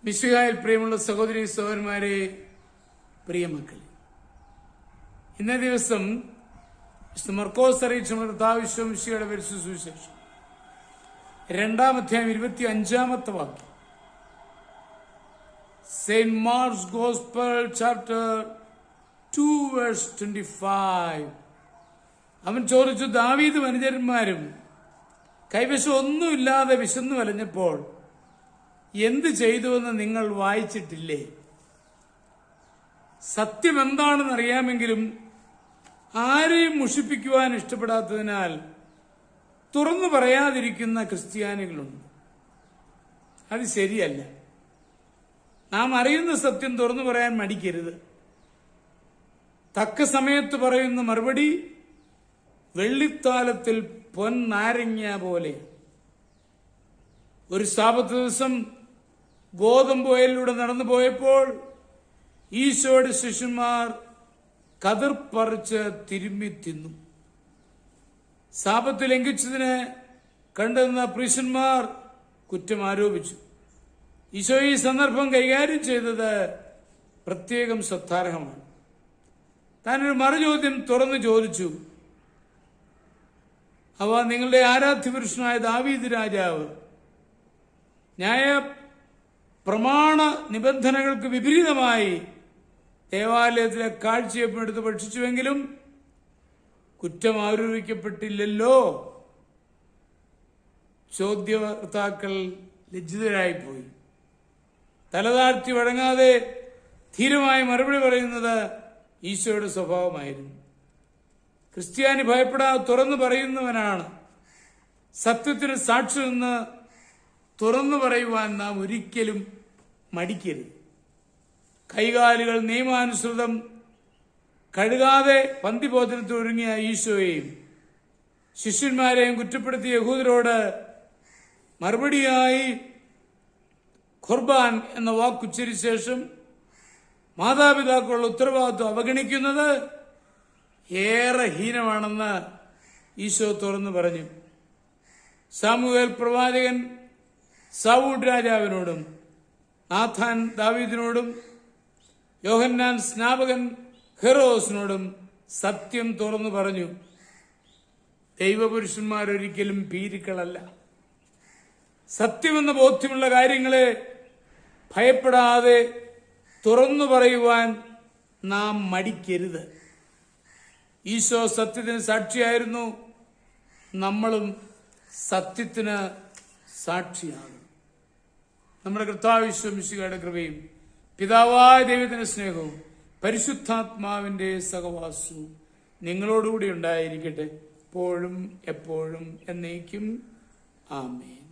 മിശിഹായിൽ പ്രിയമുള്ള സഹോദരി സഹോദരന്മാരെ, പ്രിയമക്കളെ, ഇന്നേ ദിവസം മർക്കോസ് അറിയിച്ച കർത്താവ് മിശിഹായുടെ പരിശുദ്ധ സുവിശേഷം 2-ാം അധ്യായം 25-ാമത്തെ വാക്യം. Saint marks gospel chapter 2:25. അവൻ ചോദിച്ചു, ദാവീദ് വനിതന്മാരും കൈവശം ഒന്നുമില്ലാതെ വിശന്നു വലഞ്ഞപ്പോൾ എന്ത് ചെയ്തുവെന്ന് നിങ്ങൾ വായിച്ചിട്ടില്ലേ? സത്യം എന്താണെന്ന് അറിയാമെങ്കിലും ആരെയും മുഷിപ്പിക്കുവാൻ ഇഷ്ടപ്പെടാത്തതിനാൽ തുറന്നു പറയാതിരിക്കുന്ന ക്രിസ്ത്യാനികളുണ്ട്. അത് ശരിയല്ല. നാം അറിയുന്ന സത്യം തുറന്നു പറയാൻ മടിക്കരുത്. തക്ക സമയത്ത് പറയുന്ന മറുപടി വെള്ളിത്താലത്തിൽ പൊന്നാരങ്ങ പോലെ. ഒരു സാബത്ത് ദിവസം ഗോതമ്പ് വയലിലൂടെ നടന്നു പോയപ്പോൾ ഈശോയുടെ ശിഷ്യന്മാർ കതിർ പറിച്ച് തിരുമ്മി തിന്നു. സാബത്ത് ലംഘിച്ചതിന് കണ്ടെന്ന പുരുഷന്മാർ കുറ്റം ആരോപിച്ചു. ഈശോ ഈ സന്ദർഭം കൈകാര്യം ചെയ്തത് പ്രത്യേകം ശ്രദ്ധാർഹമാണ്. താനൊരു മറുചോദ്യം തുറന്നു ചോദിച്ചു. അവ നിങ്ങളുടെ ആരാധ്യപുരുഷനായ ദാവീദ് രാജാവ് ന്യായ പ്രമാണ നിബന്ധനകൾക്ക് വിപരീതമായി ദേവാലയത്തിലെ കാഴ്ചയപ്പം എടുത്ത് ഭക്ഷിച്ചുവെങ്കിലും കുറ്റം ആരോപിക്കപ്പെട്ടില്ലല്ലോ. ചോദ്യകർത്താക്കൾ ലജ്ജിതരായിപ്പോയി. തലതാഴ്ത്തി വഴങ്ങാതെ ധീരമായി മറുപടി പറയുന്നത് ഈശോയുടെ സ്വഭാവമായിരുന്നു. ക്രിസ്ത്യാനി ഭയപ്പെടാതെ തുറന്നു പറയുന്നവനാണ്. സത്യത്തിന് സാക്ഷി നിന്ന് തുറന്നു പറയുവാൻ നാം ഒരിക്കലും മടിക്കരുത്. കൈകാലുകൾ നിയമാനുസൃതം കഴുകാതെ പന്തിഭോജനത്തിൽ ഒരുങ്ങിയ ഈശോയെയും ശിഷ്യന്മാരെയും കുറ്റപ്പെടുത്തിയ യഹൂദരോട് മറുപടിയായി ഖുർബാൻ എന്ന വാക്കുച്ചരിച്ച ശേഷം മാതാപിതാക്കളുടെ ഉത്തരവാദിത്വം അവഗണിക്കുന്നത് ഏറെ ഹീനമാണെന്ന് ഈശോ തുറന്നു പറഞ്ഞു. സാമുവേൽ പ്രവാചകൻ സൗൽ രാജാവിനോടും നാഥാൻ ദാവീദിനോടും യോഹന്നാൻ സ്നാപകൻ ഹെറോസിനോടും സത്യം തുറന്നു പറഞ്ഞു. ദൈവപുരുഷന്മാരൊരിക്കലും ഭീരുക്കളല്ല. സത്യമെന്ന ബോധ്യമുള്ള കാര്യങ്ങളെ ഭയപ്പെടാതെ തുറന്നു പറയുവാൻ നാം മടിക്കരുത്. ഈശോ സത്യത്തിന് സാക്ഷിയായിരുന്നു. നമ്മളും സത്യത്തിന് സാക്ഷിയാണ്. നമ്മുടെ കർത്താവ് ഈശോ മിശിഹായുടെ കൃപയും പിതാവായ ദൈവത്തിന്റെ സ്നേഹവും പരിശുദ്ധാത്മാവിന്റെ സഹവാസവും നിങ്ങളോടുകൂടി ഉണ്ടായിരിക്കട്ടെ, എപ്പോഴും എപ്പോഴും എന്നേക്കും. ആമേൻ.